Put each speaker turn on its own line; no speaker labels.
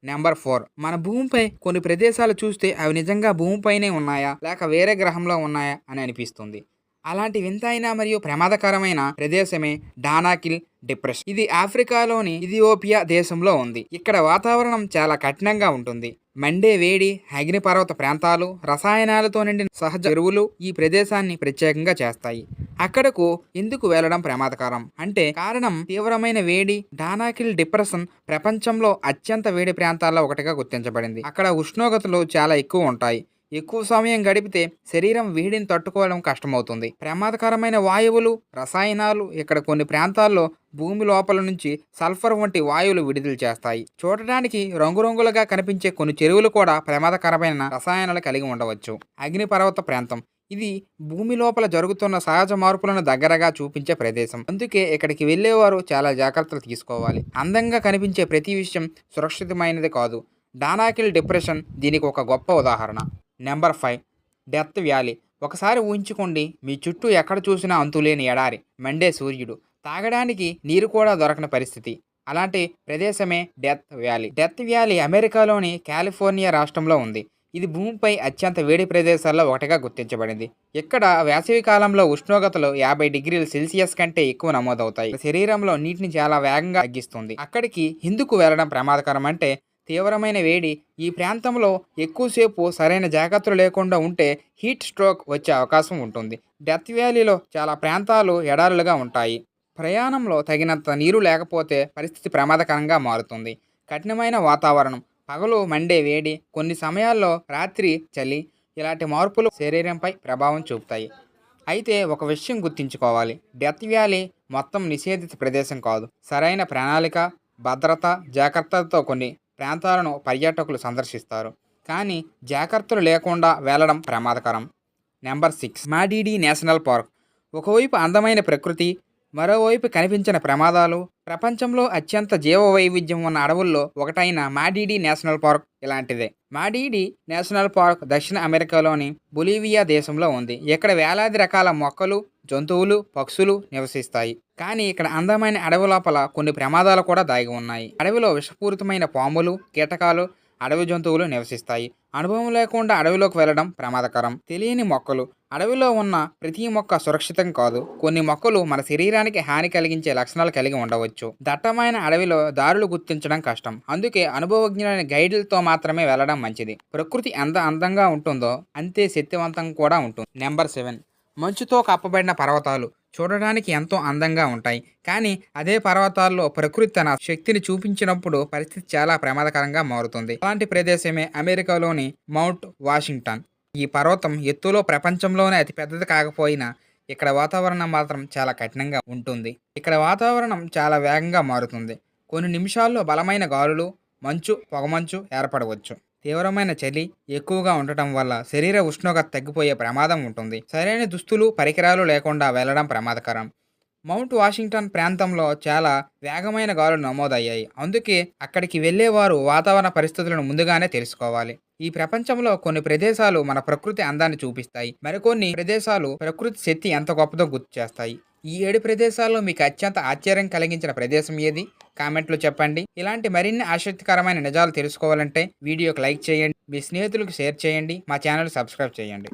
Number 4, మన భూమిపై కొన్ని ప్రదేశాలు చూస్తే అవి నిజంగా భూమిపైనే ఉన్నాయా లేక వేరే గ్రహంలో ఉన్నాయా అని అనిపిస్తుంది. అలాంటి వింతైన మరియు ప్రమాదకరమైన ప్రదేశమే డానాకిల్ డిప్రెషన్. ఇది ఆఫ్రికాలోని ఇథియోపియా దేశంలో ఉంది. ఇక్కడ వాతావరణం చాలా కఠినంగా ఉంటుంది. మండే వేడి, అగ్నిపర్వత ప్రాంతాలు, రసాయనాలతో నిండిన సహజ ఎరువులు ఈ ప్రదేశాన్ని ప్రత్యేకంగా చేస్తాయి. అక్కడకు ఎందుకు వెళ్ళడం ప్రమాదకరం అంటే కారణం తీవ్రమైన వేడి. డానాకిల్ డిప్రెషన్ ప్రపంచంలో అత్యంత వేడి ప్రాంతాల్లో ఒకటిగా గుర్తించబడింది. అక్కడ ఉష్ణోగ్రతలు చాలా ఎక్కువ ఉంటాయి. ఎక్కువ సమయం గడిపితే శరీరం వేడిని తట్టుకోవడం కష్టమవుతుంది. ప్రమాదకరమైన వాయువులు, రసాయనాలు ఇక్కడ కొన్ని ప్రాంతాల్లో భూమి లోపల నుంచి సల్ఫర్ వంటి వాయువులు విడుదల చేస్తాయి. చూడటానికి రంగురంగులుగా కనిపించే కొన్ని చెరువులు కూడా ప్రమాదకరమైన రసాయనాలు కలిగి ఉండవచ్చు. అగ్నిపర్వత ప్రాంతం ఇది భూమి లోపల జరుగుతున్న సహజ మార్పులను దగ్గరగా చూపించే ప్రదేశం. అందుకే ఇక్కడికి వెళ్ళేవారు చాలా జాగ్రత్తలు తీసుకోవాలి. అందంగా కనిపించే ప్రతి విషయం సురక్షితమైనది కాదు. డానాకిల్ డిప్రెషన్ దీనికి ఒక గొప్ప ఉదాహరణ. Number 5, death valley. ఒకసారి ఊహించుకోండి, మీ చుట్టూ ఎక్కడ చూసినా అంతులేని ఎడారి, మండే సూర్యుడు, తాగడానికి నీరు కూడా దొరకని పరిస్థితి. అలాంటి ప్రదేశమే డెత్ వ్యాలీ. డెత్ వ్యాలీ అమెరికాలోని కాలిఫోర్నియా రాష్ట్రంలో ఉంది. ఇది భూమిపై అత్యంత వేడి ప్రదేశాల్లో ఒకటిగా గుర్తించబడింది. ఇక్కడ వేసవి కాలంలో ఉష్ణోగ్రతలు 50 డిగ్రీల సెల్సియస్ కంటే ఎక్కువ నమోదవుతాయి. శరీరంలో నీటిని చాలా వేగంగా తగ్గిస్తుంది. అక్కడికి ఎందుకు వెళ్ళడం ప్రమాదకరం అంటే తీవ్రమైన వేడి. ఈ ప్రాంతంలో ఎక్కువసేపు సరైన జాగ్రత్తలు లేకుండా ఉంటే హీట్ స్ట్రోక్ వచ్చే అవకాశం ఉంటుంది. డెత్ వ్యాలీలో చాలా ప్రాంతాలు ఎడారులుగా ఉంటాయి. ప్రయాణంలో తగినంత నీరు లేకపోతే పరిస్థితి ప్రమాదకరంగా మారుతుంది. కఠినమైన వాతావరణం, పగలు మండే వేడి, కొన్ని సమయాల్లో రాత్రి చలి, ఇలాంటి మార్పులు శరీరంపై ప్రభావం చూపుతాయి. అయితే ఒక విషయం గుర్తుంచుకోవాలి, డెత్ వ్యాలీ మొత్తం నిషేధిత ప్రదేశం కాదు. సరైన ప్రణాళిక, భద్రత, జాగ్రత్తలతో కొన్ని ప్రాంతాలను పర్యాటకులు సందర్శిస్తారు. కానీ జాగ్రత్తలు లేకుండా వెళ్ళడం ప్రమాదకరం. Number 6, Madidi national park. ఒకవైపు అందమైన ప్రకృతి, మరోవైపు కనిపించిన ప్రమాదాలు. ప్రపంచంలో అత్యంత జీవ వైవిధ్యం ఉన్న అడవుల్లో ఒకటైన మాడిడి నేషనల్ పార్క్ ఇలాంటిదే. మాడిడి నేషనల్ పార్క్ దక్షిణ అమెరికాలోని బొలీవియా దేశంలో ఉంది. ఇక్కడ వేలాది రకాల మొక్కలు, జంతువులు, పక్షులు నివసిస్తాయి. కానీ ఇక్కడ అందమైన అడవి లోపల కొన్ని ప్రమాదాలు కూడా దాగి ఉన్నాయి. అడవిలో విషపూరితమైన పాములు, కీటకాలు, అడవి జంతువులు నివసిస్తాయి. అనుభవం లేకుండా అడవిలోకి వెళ్ళడం ప్రమాదకరం. తెలియని మొక్కలు. అడవిలో ఉన్న ప్రతి మొక్క సురక్షితం కాదు. కొన్ని మొక్కలు మన శరీరానికి హాని కలిగించే లక్షణాలు కలిగి ఉండవచ్చు. దట్టమైన అడవిలో దారులు గుర్తించడం కష్టం. అందుకే అనుభవజ్ఞులైన గైడ్లతో మాత్రమే వెళ్ళడం మంచిది. ప్రకృతి ఎంత అందంగా ఉంటుందో అంతే శక్తివంతం కూడా ఉంటుంది. నెంబర్ 7, మంచుతో కప్పబడిన పర్వతాలు. చూడడానికి ఎంతో అందంగా ఉంటాయి. కానీ అదే పర్వతాల్లో ప్రకృతి తన శక్తిని చూపించినప్పుడు పరిస్థితి చాలా ప్రమాదకరంగా మారుతుంది. అలాంటి ప్రదేశమే అమెరికాలోని మౌంట్ వాషింగ్టన్. ఈ పర్వతం ఎత్తులో ప్రపంచంలోనే అతి పెద్దది కాకపోయినా ఇక్కడ వాతావరణం మాత్రం చాలా కఠినంగా ఉంటుంది. ఇక్కడ వాతావరణం చాలా వేగంగా మారుతుంది. కొన్ని నిమిషాల్లో బలమైన గాలులు, మంచు, పొగమంచు ఏర్పడవచ్చు. తీవ్రమైన చలి ఎక్కువగా ఉండటం వల్ల శరీర ఉష్ణోగ్రత తగ్గిపోయే ప్రమాదం ఉంటుంది. సరైన దుస్తులు, పరికరాలు లేకుండా వెళ్ళడం ప్రమాదకరం. మౌంట్ వాషింగ్టన్ ప్రాంతంలో చాలా వేగమైన గాలులు నమోదయ్యాయి. అందుకే అక్కడికి వెళ్ళేవారు వాతావరణ పరిస్థితులను ముందుగానే తెలుసుకోవాలి. ఈ ప్రపంచంలో కొన్ని ప్రదేశాలు మన ప్రకృతి అందాన్ని చూపిస్తాయి. మరికొన్ని ప్రదేశాలు ప్రకృతి శక్తి ఎంత గొప్పదో గుర్తు చేస్తాయి. ఈ 7 ప్రదేశాల్లో మీకు అత్యంత ఆశ్చర్యం కలిగించిన ప్రదేశం ఏది? కామెంట్లో చెప్పండి. ఇలాంటి మరిన్ని ఆసక్తికరమైన నిజాలు తెలుసుకోవాలంటే వీడియోకి లైక్ చేయండి, మీ స్నేహితులకు షేర్ చేయండి, మా ఛానల్ సబ్స్క్రైబ్ చేయండి.